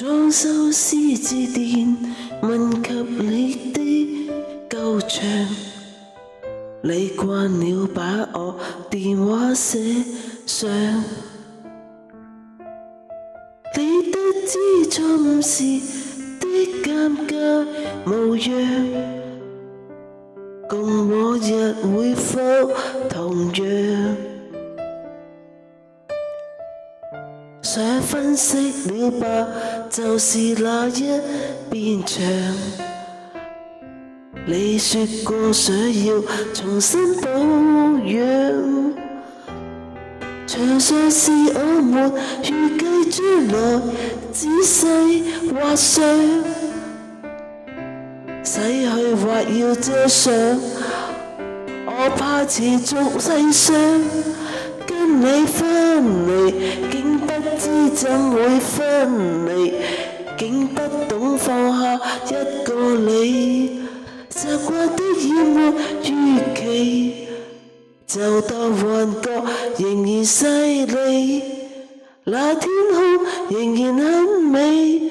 裝修師致電問及你的舊場，你慣了把我電話寫上，你得知錯誤時的尷尬模樣，共往日會否同樣？想分析了吧，就是那一邊牆。你說過想要重新保養，牆上是我們預計將來仔細畫上，洗去或要遮上，我怕持續細想。跟你分離，竟不知怎會分離，竟不懂放下一個你，習慣的厭惡預期，就當幻覺仍然犀利，那天空仍然很美。